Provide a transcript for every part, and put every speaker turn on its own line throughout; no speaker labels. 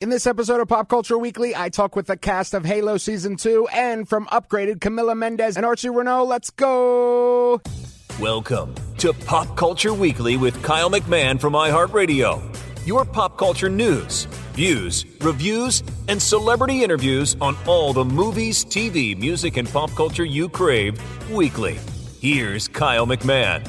In this episode of Pop Culture Weekly, I talk with the cast of Halo Season 2 and from Upgraded, Camila Mendes and Archie Renaux. Let's go!
Welcome to Pop Culture Weekly with Kyle McMahon from iHeartRadio. Your pop culture news, views, reviews, and celebrity interviews on all the movies, TV, music, and pop culture you crave weekly. Here's Kyle McMahon.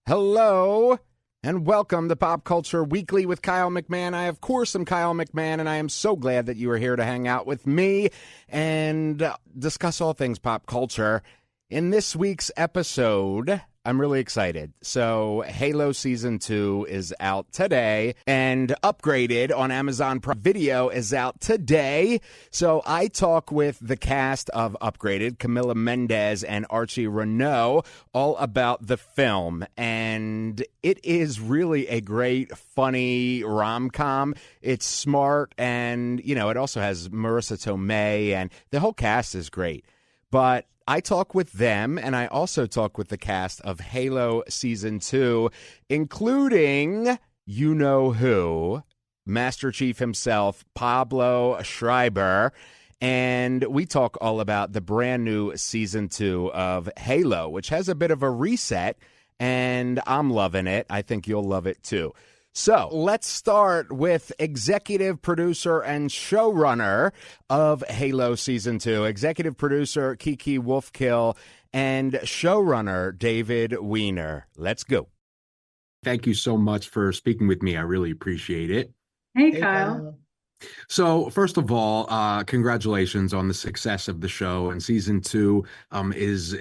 Hello, and welcome to Pop Culture Weekly with Kyle McMahon. I, of course, am Kyle McMahon, and I am so glad that you are here to hang out with me and discuss all things pop culture. In this week's episode, I'm really excited. So, Halo Season 2 is out today, and Upgraded on Amazon Prime Video is out today. So, I talk with the cast of Upgraded, Camila Mendes and Archie Renaux, all about the film. And it is really a great, funny rom-com. It's smart, and, you know, it also has Marissa Tomei, and the whole cast is great. But I talk with them, and I also talk with the cast of Halo Season 2, including you-know-who, Master Chief himself, Pablo Schreiber, and we talk all about the brand new Season 2 of Halo, which has a bit of a reset, and I'm loving it. I think you'll love it, too. So let's start with executive producer and showrunner of Halo Season 2, executive producer Kiki Wolfkill, and showrunner David Weiner. Let's go.
Thank you so much for speaking with me. I really appreciate it.
Hey, Kyle.
So first of all, congratulations on the success of the show. And season 2 is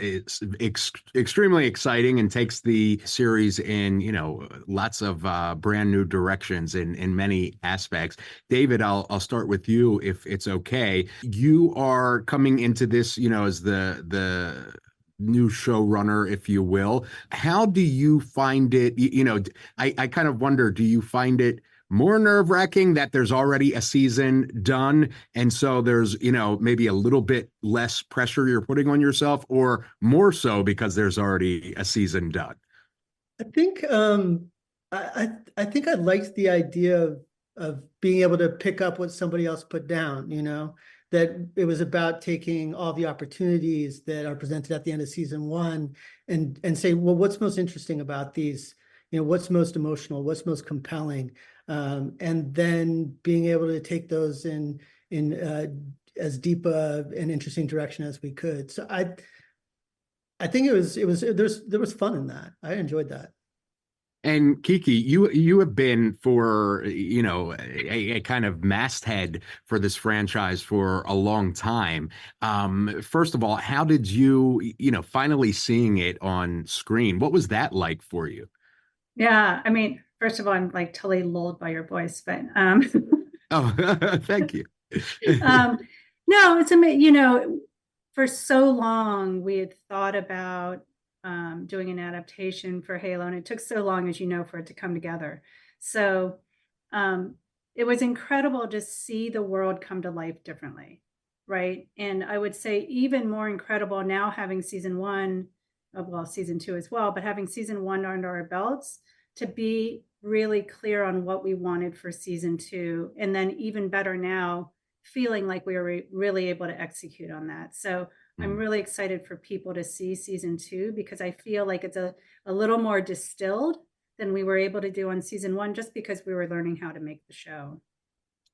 extremely exciting and takes the series in, you know, lots of brand new directions in many aspects. David, I'll start with you if it's okay. You are coming into this, you know, as the new showrunner, if you will. How do you find it? You know, I kind of wonder, do you find it more nerve-wracking that there's already a season done, and so there's, you know, maybe a little bit less pressure you're putting on yourself, or more so because there's already a season done?
I think I think I liked the idea of being able to pick up what somebody else put down, you know, that it was about taking all the opportunities that are presented at the end of season 1 and say, well, what's most interesting about these? You know, what's most emotional, what's most compelling? And then being able to take those in as deep an interesting direction as we could. So I think there was fun in that. I enjoyed that.
And Kiki, you have been for, you know, a kind of masthead for this franchise for a long time. First of all, how did you know, finally seeing it on screen, what was that like for you?
Yeah, I mean, first of all, I'm like totally lulled by your voice, but
oh, thank you.
No, it's amazing. You know, for so long we had thought about doing an adaptation for Halo, and it took so long, as you know, for it to come together. So it was incredible to see the world come to life differently, right? And I would say even more incredible now having season 1, well, season 2 as well, but having season 1 under our belts, to be really clear on what we wanted for season 2. And then even better now, feeling like we were really able to execute on that. So I'm really excited for people to see season 2, because I feel like it's a little more distilled than we were able to do on season 1, just because we were learning how to make the show.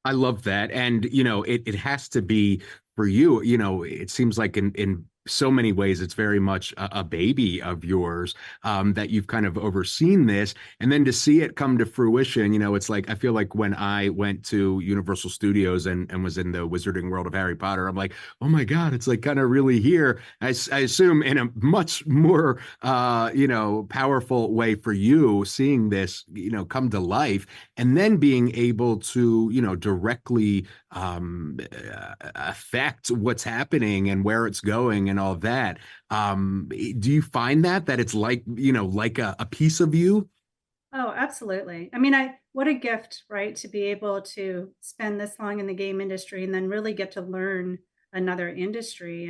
I love that. And, you know, it has to be for you, you know, it seems like in so many ways, it's very much a baby of yours, that you've kind of overseen this. And then to see it come to fruition, you know, it's like, I feel like when I went to Universal Studios and was in the Wizarding World of Harry Potter, I'm like, oh my God, it's like kind of really here. I assume in a much more, you know, powerful way for you, seeing this, you know, come to life, and then being able to, you know, directly affect what's happening and where it's going and all that. Do you find that it's like, you know, like a piece of you?
Oh, absolutely. I mean, what a gift, right? To be able to spend this long in the game industry and then really get to learn another industry,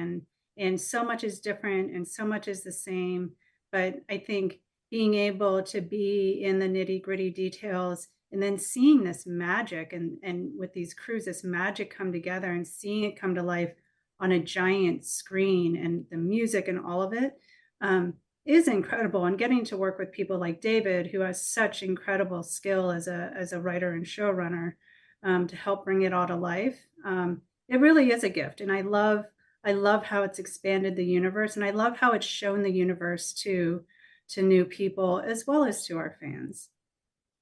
and so much is different and so much is the same. But I think being able to be in the nitty-gritty details and then seeing this magic and with these crews, this magic come together and seeing it come to life on a giant screen and the music and all of it is incredible. And getting to work with people like David, who has such incredible skill as a writer and showrunner, to help bring it all to life. It really is a gift. And I love how it's expanded the universe, and I love how it's shown the universe to new people as well as to our fans.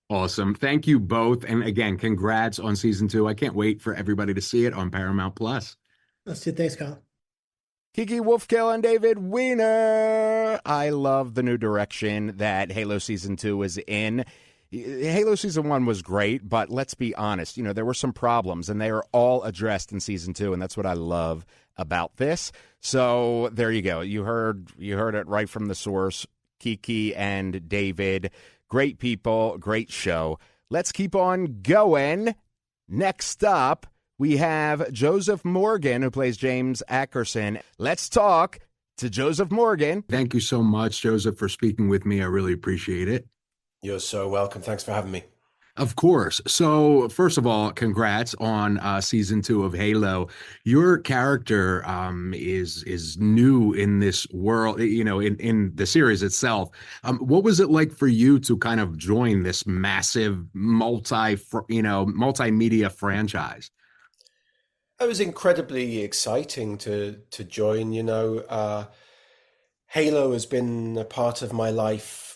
Awesome. Thank you both. And again, congrats on season 2. I can't wait for everybody to see it on Paramount Plus.
Let's do. Thanks, Kyle.
Kiki Wolfkill and David Weiner. I love the new direction that Halo Season 2 is in. Halo Season 1 was great, but let's be honest, there were some problems, and they are all addressed in Season 2, and that's what I love about this. So there you go. You heard it right from the source. Kiki and David, great people, great show. Let's keep on going. Next up, we have Joseph Morgan, who plays James Ackerson. Let's talk to Joseph Morgan.
Thank you so much, Joseph, for speaking with me. I really appreciate it.
You're so welcome. Thanks for having me.
Of course. So first of all, congrats on season 2 of Halo. Your character is new in this world, in the series itself. What was it like for you to kind of join this massive multimedia franchise?
It was incredibly exciting to join. Halo has been a part of my life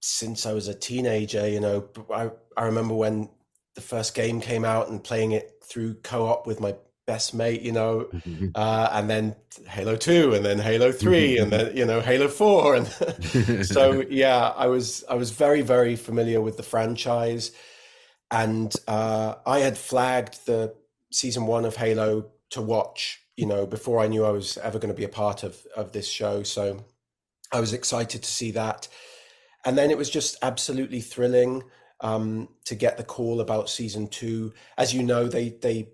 since I was a teenager. I remember when the first game came out and playing it through co-op with my best mate, and then Halo 2 and then Halo 3 and then, Halo 4. And so, yeah, I was very, very familiar with the franchise. And I had flagged the season 1 of Halo to watch, before I knew I was ever going to be a part of this show. So I was excited to see that. And then it was just absolutely thrilling to get the call about season 2. As you know, they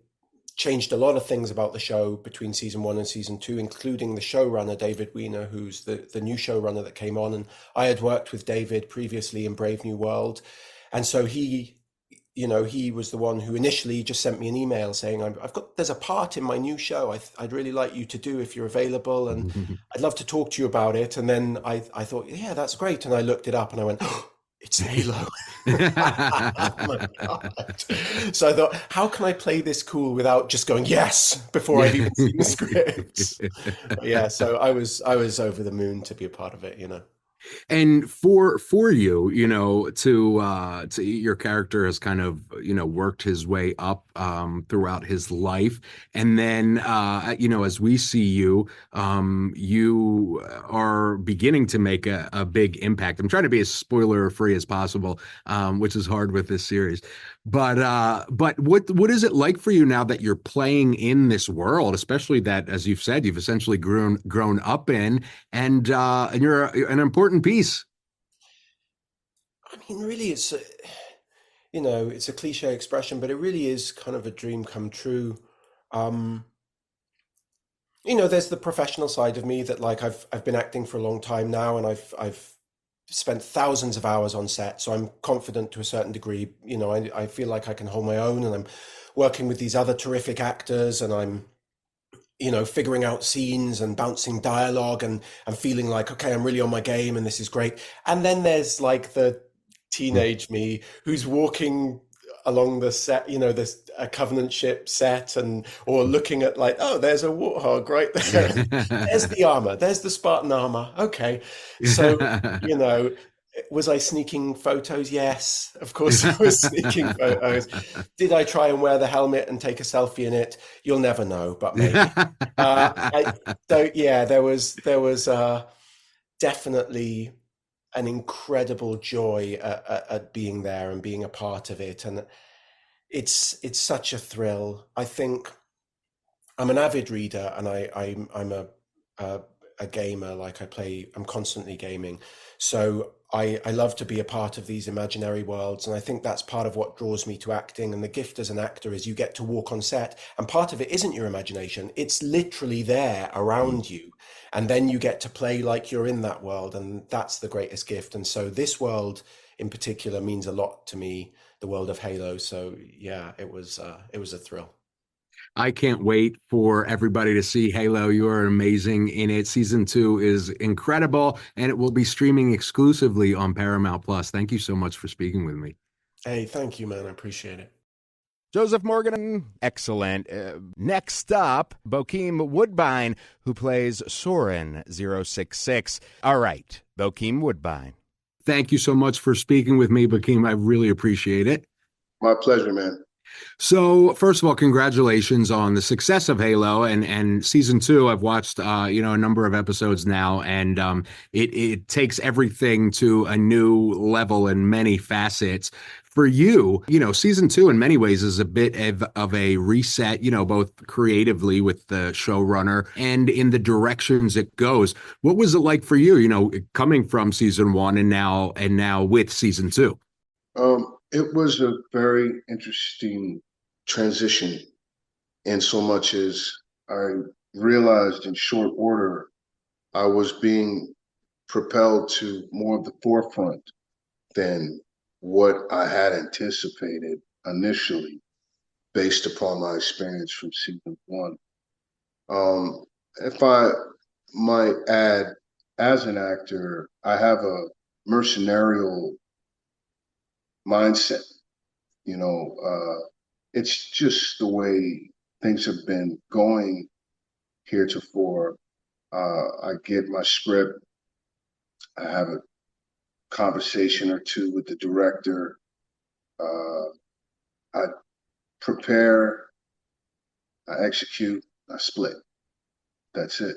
changed a lot of things about the show between season 1 and season 2, including the showrunner, David Weiner, who's the new showrunner that came on. And I had worked with David previously in Brave New World. And so he was the one who initially just sent me an email saying, there's a part in my new show I'd really like you to do if you're available, and I'd love to talk to you about it. And then I thought, yeah, that's great. And I looked it up and I went, oh, it's Halo. Oh my God. So I thought, how can I play this cool without just going, yes, before I've even seen the script? Yeah, so I was over the moon to be a part of it,
And for you, to your character has kind of, worked his way up throughout his life. And then, as we see you, you are beginning to make a big impact. I'm trying to be as spoiler free as possible, which is hard with this series. But what is it like for you now that you're playing in this world, especially that, as you've said, you've essentially grown up in, and you're an important piece?
I mean, really, it's a cliche expression, but it really is kind of a dream come true. There's the professional side of me that, like, I've been acting for a long time now, and I've spent thousands of hours on set, so I'm confident to a certain degree. I feel like I can hold my own, and I'm working with these other terrific actors, and I'm figuring out scenes and bouncing dialogue, and I'm feeling like, okay, I'm really on my game and this is great. And then there's like the teenage me who's walking along the set, this a Covenant ship set, or looking at like, oh, there's a warthog right there. There's the armor. There's the Spartan armor. Okay. So, was I sneaking photos? Yes, of course I was sneaking photos. Did I try and wear the helmet and take a selfie in it? You'll never know, but maybe. There was definitely an incredible joy at being there and being a part of it, and it's such a thrill. I think I'm an avid reader, and I'm a gamer. Like I'm constantly gaming, so I love to be a part of these imaginary worlds. And I think that's part of what draws me to acting. And the gift as an actor is you get to walk on set. And part of it isn't your imagination. It's literally there around you. And then you get to play like you're in that world. And that's the greatest gift. And so this world in particular means a lot to me, the world of Halo. So yeah, it was a thrill.
I can't wait for everybody to see Halo. You are amazing in it. Season 2 is incredible, and it will be streaming exclusively on Paramount Plus. Thank you so much for speaking with me.
Hey, thank you, man. I appreciate it.
Joseph Morgan, excellent. Next up, Bokeem Woodbine, who plays Soren 066. All right, Bokeem Woodbine.
Thank you so much for speaking with me, Bokeem. I really appreciate it.
My pleasure, man.
So, first of all, congratulations on the success of Halo and season 2. I've watched a number of episodes now, and it takes everything to a new level in many facets. For you, season 2 in many ways is a bit of a reset, both creatively with the showrunner and in the directions it goes. What was it like for you, coming from season 1 and now with season 2?
It was a very interesting transition, in so much as I realized in short order I was being propelled to more of the forefront than what I had anticipated initially, based upon my experience from season 1. If I might add, as an actor, I have a mercenarial mindset. It's just the way things have been going heretofore. I get my script, I have a conversation or two with the director, I prepare, I execute, I split. That's it.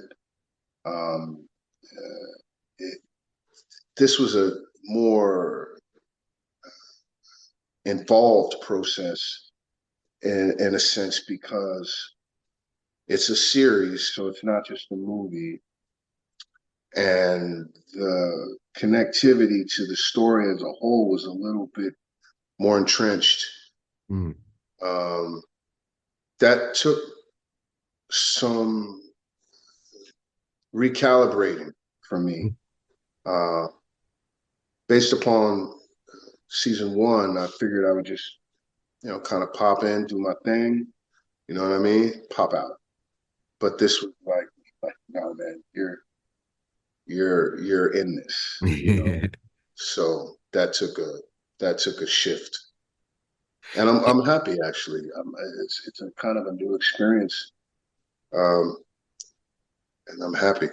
This was a more involved process in a sense, because it's a series, so it's not just a movie, and the connectivity to the story as a whole was a little bit more entrenched. That took some recalibrating for me. Based upon season 1, I figured I would just kind of pop in, do my thing, you know what I mean? Pop out. But this was like, no, man, you're in this, So that took a shift, and I'm happy actually. It's a kind of a new experience, and I'm happy.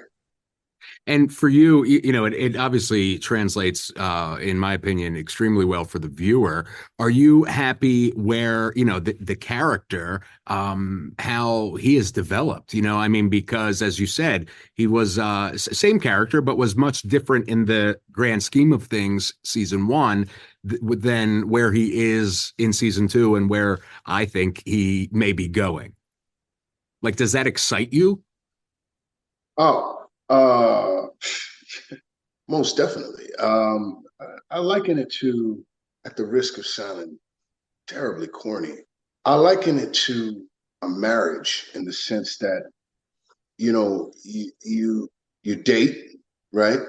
And for you, it obviously translates, in my opinion, extremely well for the viewer. Are you happy where, the character, how he is developed? Because as you said, he was same character, but was much different in the grand scheme of things, season 1, than where he is in season 2 and where I think he may be going. Like, does that excite you?
Oh, most definitely. I liken it to, at the risk of sounding terribly corny, I liken it to a marriage, in the sense that, you date, right?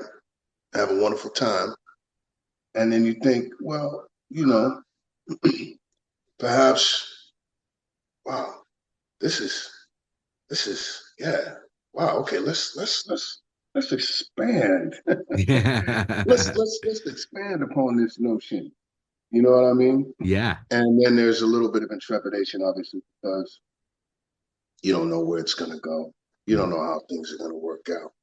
Have a wonderful time. And then you think, well, perhaps, wow, this is, yeah. Wow. Okay. Let's expand. let's expand upon this notion. You know what I mean?
Yeah.
And then there's a little bit of intrepidation, obviously, because you don't know where it's going to go. You don't know how things are going to work out.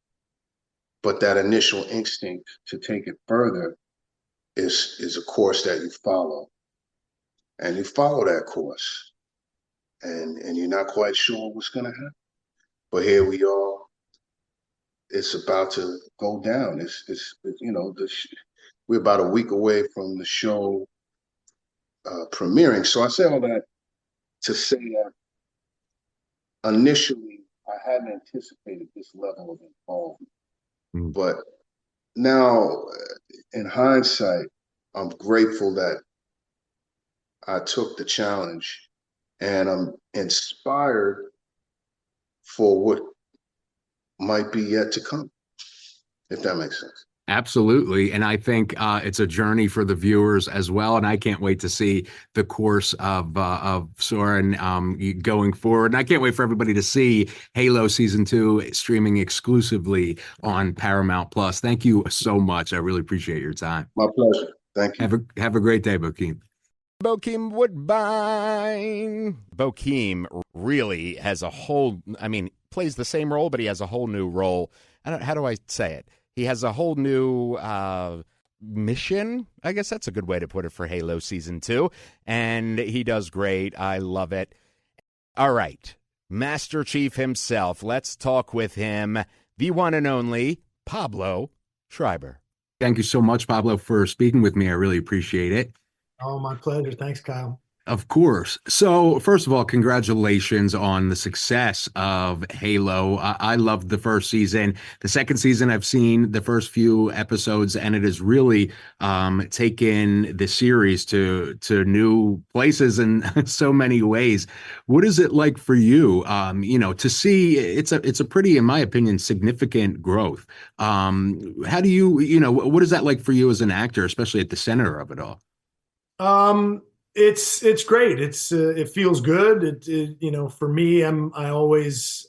But that initial instinct to take it further is a course that you follow, and you follow that course, and you're not quite sure what's going to happen. But here we are. It's about to go down. We're about a week away from the show premiering. So I say all that to say that initially I hadn't anticipated this level of involvement, but now, in hindsight, I'm grateful that I took the challenge, and I'm inspired for what might be yet to come, if that makes sense.
Absolutely. And I think it's a journey for the viewers as well. And I can't wait to see the course of Soren going forward. And I can't wait for everybody to see Halo Season 2 streaming exclusively on Paramount Plus. Thank you so much. I really appreciate your time.
My pleasure. Thank you.
Have a great day, Bokeem.
Bokeem Woodbine. Bokeem really has a whole, plays the same role, but he has a whole new role. How do I say it? He has a whole new mission. I guess that's a good way to put it for Halo Season 2. And he does great. I love it. All right. Master Chief himself. Let's talk with him. The one and only Pablo Schreiber.
Thank you so much, Pablo, for speaking with me. I really appreciate it.
Oh, my pleasure. Thanks, Kyle.
Of course. So, first of all, congratulations on the success of Halo. I loved the first season. The second season, I've seen the first few episodes, and it has really taken the series to new places in so many ways. What is it like for you? To see it's a pretty, in my opinion, significant growth. How do you, what is that like for you as an actor, especially at the center of it all?
It's great. It feels good. For me, I always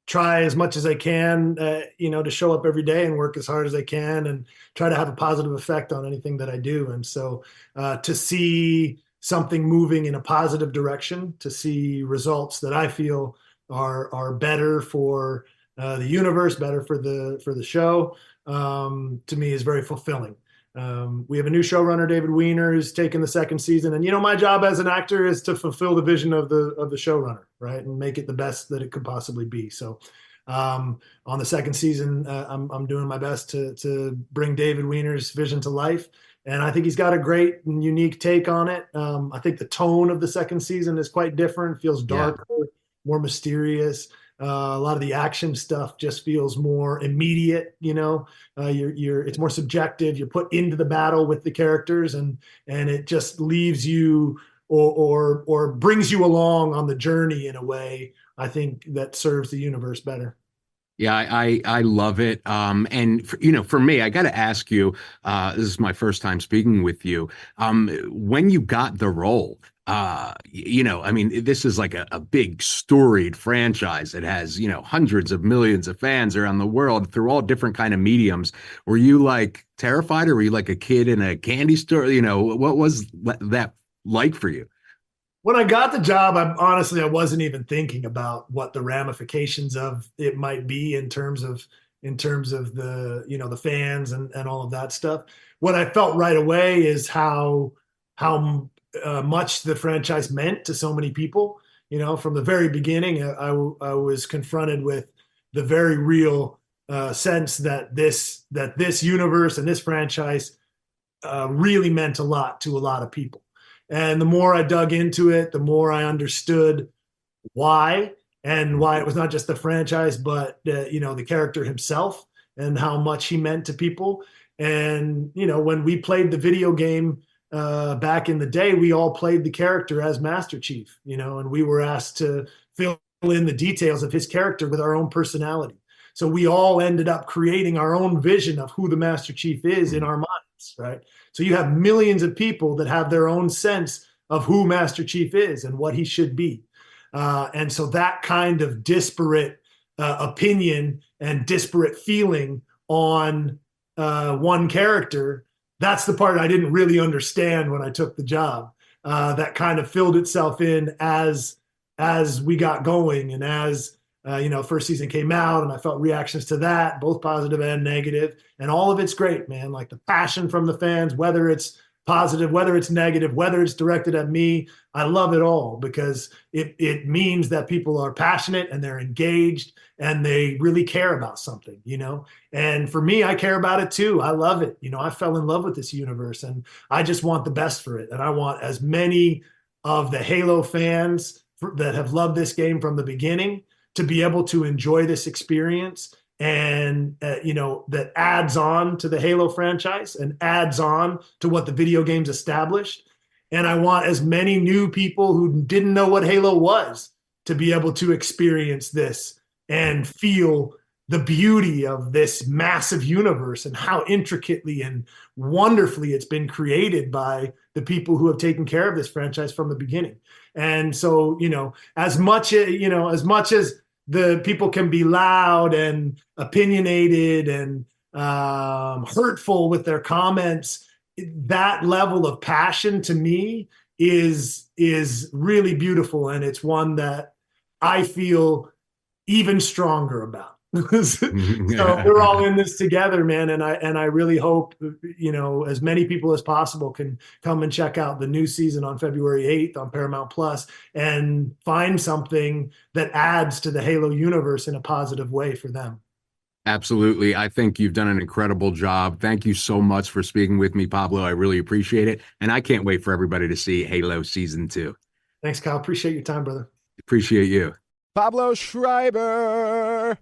try as much as I can, to show up every day and work as hard as I can and try to have a positive effect on anything that I do. And so, to see something moving in a positive direction, to see results that I feel are better for the universe, better for the show, to me is very fulfilling. We have a new showrunner, David Weiner, who's taken the second season. And, my job as an actor is to fulfill the vision of the showrunner, right? And make it the best that it could possibly be. So on the second season, I'm doing my best to bring David Weiner's vision to life. And I think he's got a great and unique take on it. I think the tone of the second season is quite different, feels darker, more mysterious. A lot of the action stuff just feels more immediate, it's more subjective. You're put into the battle with the characters and it just leaves you or brings you along on the journey in a way, I think, that serves the universe better.
Yeah, I love it. And for me, I got to ask you, this is my first time speaking with you. When you got the role, this is like a big storied franchise. It has, hundreds of millions of fans around the world through all different kind of mediums. Were you like terrified, or were you like a kid in a candy store? What was that like for you?
When I got the job, I wasn't even thinking about what the ramifications of it might be in terms of the, the fans and all of that stuff. What I felt right away is how much the franchise meant to so many people. From the very beginning, I was confronted with the very real sense that this universe and this franchise really meant a lot to a lot of people. And the more I dug into it, the more I understood why it was not just the franchise, but the character himself and how much he meant to people. And when we played the video game back in the day, we all played the character as Master Chief, and we were asked to fill in the details of his character with our own personality. So we all ended up creating our own vision of who the Master Chief is in our minds, right? So you have millions of people that have their own sense of who Master Chief is and what he should be. And so that kind of disparate opinion and disparate feeling on one character, that's the part I didn't really understand when I took the job. That kind of filled itself in as we got going and as first season came out, and I felt reactions to that, both positive and negative, and all of it's great, man. Like the passion from the fans, whether it's positive, whether it's negative, whether it's directed at me, I love it all because it means that people are passionate and they're engaged and they really care about something, And for me, I care about it too. I love it. I fell in love with this universe and I just want the best for it. And I want as many of the Halo fans that have loved this game from the beginning to be able to enjoy this experience and that adds on to the Halo franchise and adds on to what the video games established. And I want as many new people who didn't know what Halo was to be able to experience this and feel the beauty of this massive universe and how intricately and wonderfully it's been created by the people who have taken care of this franchise from the beginning. And so, as much as the people can be loud and opinionated and hurtful with their comments, that level of passion to me is really beautiful, and it's one that I feel even stronger about. So we're all in this together, man, and I really hope as many people as possible can come and check out the new season on February 8th on Paramount Plus and find something that adds to the Halo universe in a positive way for them.
Absolutely. I think you've done an incredible job. Thank you so much for speaking with me, Pablo. I really appreciate it. And I can't wait for everybody to see Halo Season 2.
Thanks, Kyle. Appreciate your time, brother.
Appreciate you.
Pablo Schreiber.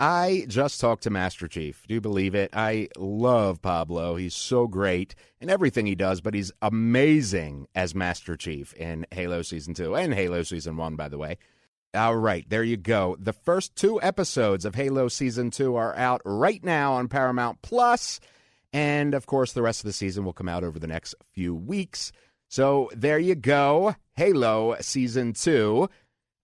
I just talked to Master Chief. Do you believe it? I love Pablo. He's so great in everything he does, but he's amazing as Master Chief in Halo Season 2 and Halo Season 1, by the way. All right, there you go. The first 2 episodes of Halo Season 2 are out right now on Paramount Plus, and, of course, the rest of the season will come out over the next few weeks. So there you go, Halo Season 2.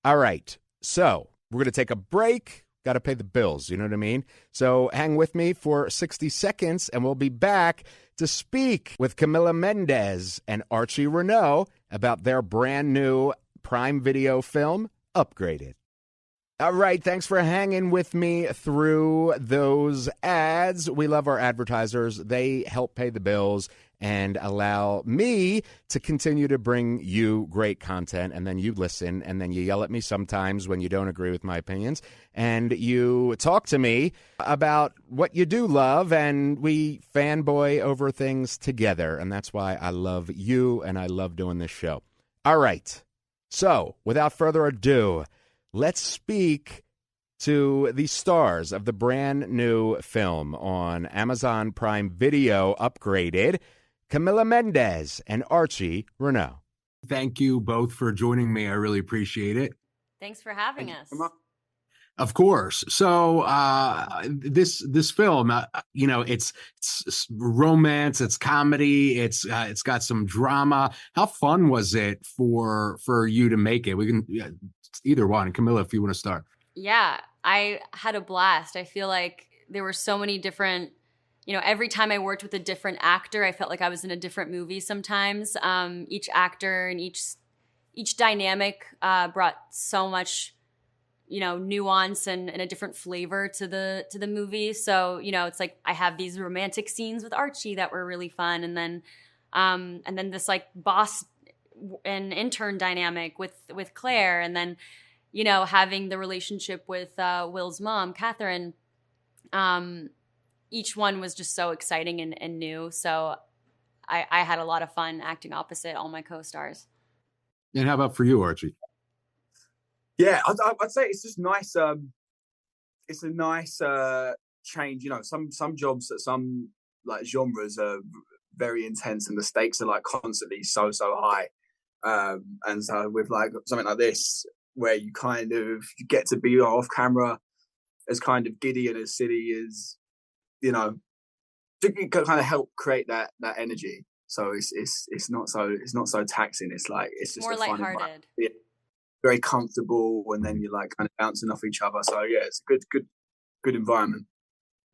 All right, so we're going to take a break. Got to pay the bills, you know what I mean? So hang with me for 60 seconds, and we'll be back to speak with Camila Mendes and Archie Renaux about their brand new Prime Video film, Upgraded. All right, thanks for hanging with me through those ads. We love our advertisers. They help pay the bills and allow me to continue to bring you great content, and then you listen, and then you yell at me sometimes when you don't agree with my opinions, and you talk to me about what you do love, and we fanboy over things together, and that's why I love you, and I love doing this show. All right. So, without further ado, let's speak to the stars of the brand new film on Amazon Prime Video, Upgraded, Camila Mendes and Archie Renaux.
Thank you both for joining me. I really appreciate it.
Thanks for having us.
Of course. So this film, it's romance, it's comedy, it's got some drama. How fun was it for you to make it? We can either one. Camila, if you want to start.
Yeah, I had a blast. I feel like there were so many different, every time I worked with a different actor, I felt like I was in a different movie sometimes. Each actor and each dynamic brought so much nuance and a different flavor to the movie. So, it's like I have these romantic scenes with Archie that were really fun. And then this like boss and intern dynamic with Claire. And then, having the relationship with Will's mom, Catherine. Each one was just so exciting and new. So I had a lot of fun acting opposite all my co-stars.
And how about for you, Archie?
Yeah, I'd say it's just nice. It's a nice change. Some jobs at some like genres are very intense, and the stakes are like constantly so high. And so with like something like this, where you kind of get to be off camera as kind of giddy and as silly as to kind of help create that energy. So it's not so taxing. It's like it's just
more lighthearted.
Very comfortable, and then you're like kind of bouncing off each other. So yeah, it's a good environment.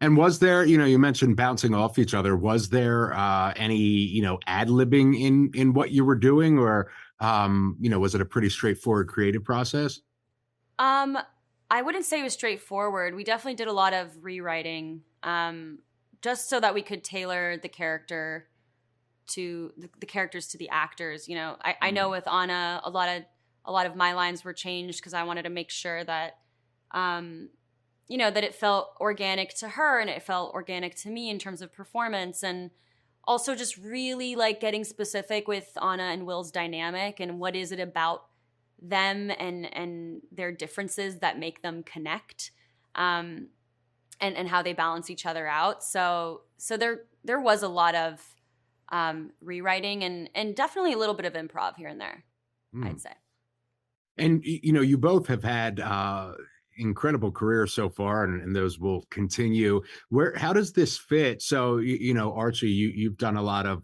And was there, you mentioned bouncing off each other. Was there any, ad-libbing in what you were doing, or was it a pretty straightforward creative process?
I wouldn't say it was straightforward. We definitely did a lot of rewriting, just so that we could tailor the character to the characters to the actors. I know with Anna, a lot of my lines were changed because I wanted to make sure that, that it felt organic to her and it felt organic to me in terms of performance, and also just really like getting specific with Anna and Will's dynamic and what is it about them and their differences that make them connect. and how they balance each other out. So there was a lot of rewriting and definitely a little bit of improv here and there, I'd say.
And you both have had incredible careers so far, and those will continue. How does this fit? So Archie, you've done a lot of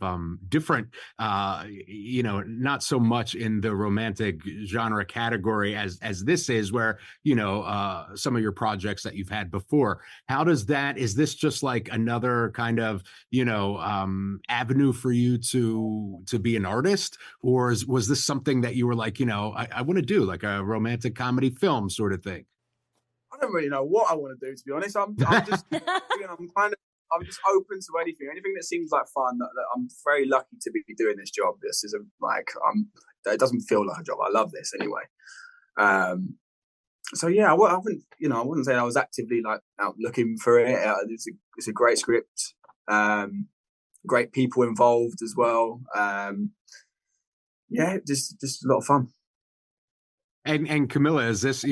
different, not so much in the romantic genre category as this is, where some of your projects that you've had before. How does that? Is this just like another kind of avenue for you to be an artist, or was this something that you were like, I want to do like a romantic comedy film sort of thing?
I don't really know what I want to do, to be honest. I'm just, I'm just open to anything that seems like fun. That I'm very lucky to be doing this job. This is it doesn't feel like a job. I love this anyway. So yeah, I wouldn't say I was actively like out looking for it. It's a great script, great people involved as well. Yeah, just a lot of fun.
And Camilla, is this,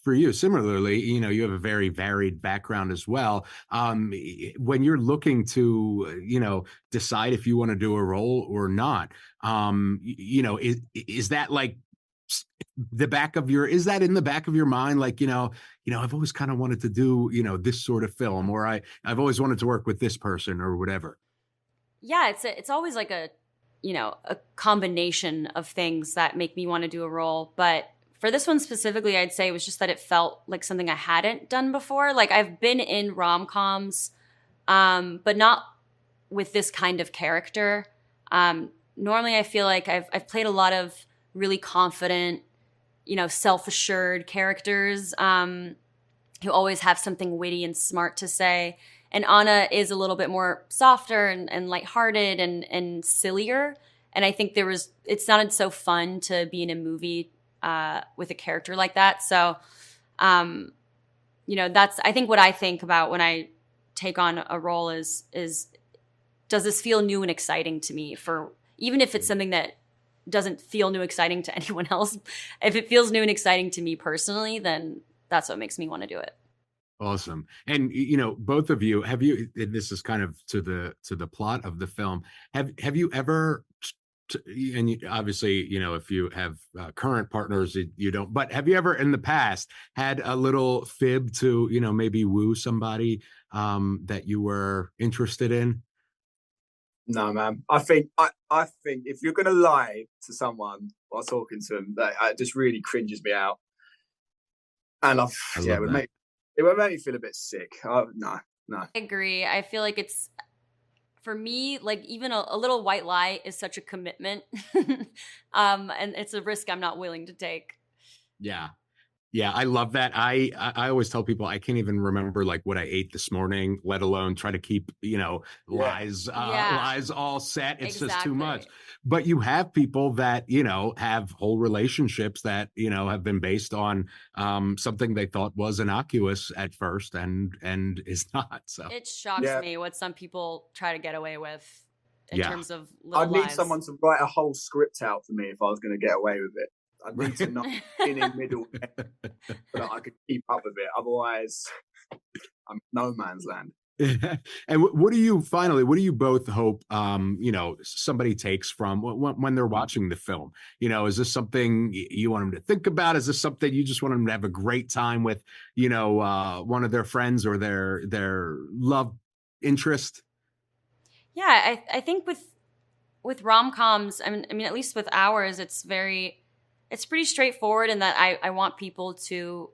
for you, similarly, you have a very varied background as well. When you're looking to, decide if you want to do a role or not, is that like is that in the back of your mind? Like, I've always kind of wanted to do, this sort of film, or I've always wanted to work with this person or whatever.
Yeah, it's always like a combination of things that make me want to do a role. But for this one specifically, I'd say it was just that it felt like something I hadn't done before. Like I've been in rom-coms, but not with this kind of character. Normally I feel like I've played a lot of really confident, self-assured characters who always have something witty and smart to say. And Anna is a little bit more softer and lighthearted and sillier. And I think it sounded so fun to be in a movie with a character like that. So, that's, I think what I think about when I take on a role is does this feel new and exciting to me, even if it's something that doesn't feel new, exciting to anyone else. If it feels new and exciting to me personally, then that's what makes me want to do it.
Awesome. And both of you, and this is kind of to the plot of the film, have you ever, and obviously if you have current partners you don't, but have you ever in the past had a little fib to maybe woo somebody that you were interested in?
No, man. I think if you're gonna lie to someone while talking to them, it just really cringes me out. And it would make me feel a bit sick. No. I
agree. I feel like it's, for me, like even a little white lie is such a commitment. And it's a risk I'm not willing to take.
Yeah. Yeah, I love that. I always tell people I can't even remember like what I ate this morning, let alone try to keep, lies all set. It's just too much. But you have people that, have whole relationships that, have been based on something they thought was innocuous at first and is not. So
it shocks me what some people try to get away with in terms of little
I'd need
lies.
someone to write a whole script out for me if I was going to get away with it. I need to not be in the middle so that I could keep up with it. Otherwise, I'm no man's land.
And what do you both hope, somebody takes from when they're watching the film? Is this something you want them to think about? Is this something you just want them to have a great time with, one of their friends or their love interest?
Yeah, I think with rom-coms, I mean, at least with ours, it's pretty straightforward in that I want people to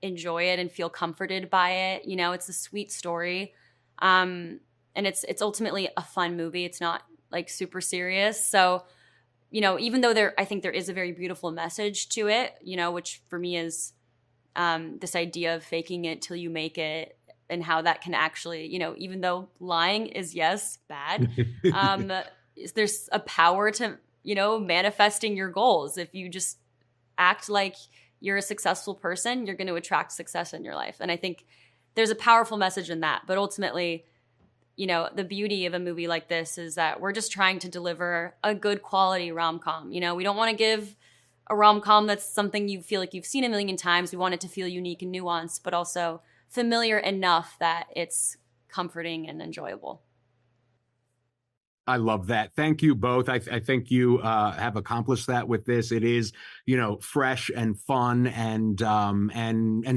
enjoy it and feel comforted by it. It's a sweet story. And it's ultimately a fun movie. It's not like super serious. So, even though I think there is a very beautiful message to it, which for me is this idea of faking it till you make it, and how that can actually, even though lying is, yes, bad, there's a power to manifesting your goals. If you just act like you're a successful person, you're going to attract success in your life. And I think there's a powerful message in that. But ultimately, the beauty of a movie like this is that we're just trying to deliver a good quality rom-com. We don't want to give a rom-com that's something you feel like you've seen a million times. We want it to feel unique and nuanced, but also familiar enough that it's comforting and enjoyable.
I love that. Thank you both. I think you have accomplished that with this. It is, fresh and fun and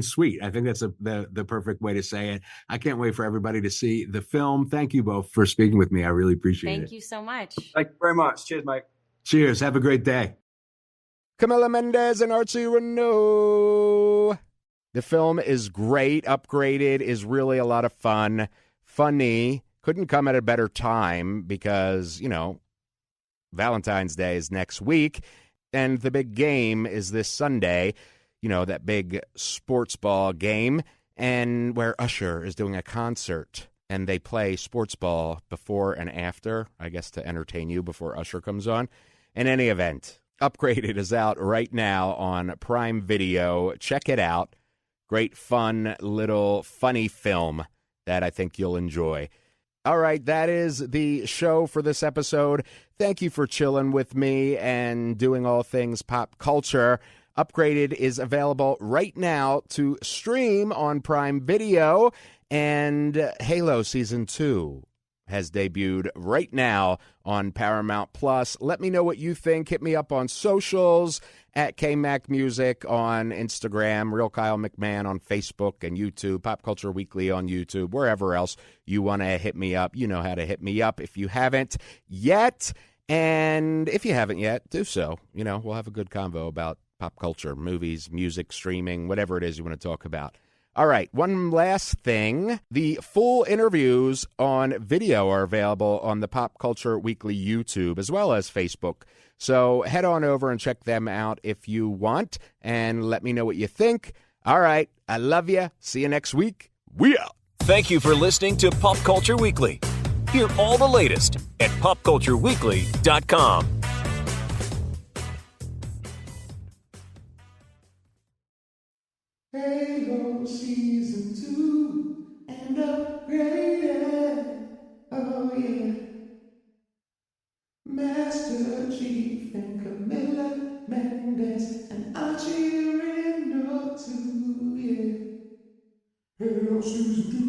sweet. I think that's the perfect way to say it. I can't wait for everybody to see the film. Thank you both for speaking with me. I really appreciate it.
Thank you so much.
Thank you very much. Cheers, mate.
Cheers. Have a great day.
Camila Mendes and Archie Renaux. The film is great. Upgraded is really a lot of fun. Funny. Couldn't come at a better time because, Valentine's Day is next week, and the big game is this Sunday, that big sports ball game, and where Usher is doing a concert, and they play sports ball before and after, I guess to entertain you before Usher comes on. In any event, Upgraded is out right now on Prime Video. Check it out. Great, fun, little funny film that I think you'll enjoy. All right, that is the show for this episode. Thank you for chilling with me and doing all things pop culture. Upgraded is available right now to stream on Prime Video, and Halo Season 2 has debuted right now on Paramount Plus. Let me know what you think. Hit me up on socials at KMac Music on Instagram, Real Kyle McMahon on Facebook and YouTube, Pop Culture Weekly on YouTube, wherever else you want to hit me up. You know how to hit me up if you haven't yet. And if you haven't yet, do so. We'll have a good convo about pop culture, movies, music, streaming, whatever it is you want to talk about. All right, one last thing. The full interviews on video are available on the Pop Culture Weekly YouTube as well as Facebook. So head on over and check them out if you want, and let me know what you think. All right, I love you. See you next week. We out.
Thank you for listening to Pop Culture Weekly. Hear all the latest at popcultureweekly.com.
Halo Season 2 and Upgraded. Oh yeah. Master Chief and Camila Mendes and Archie Renaux too, yeah. Halo Season 2.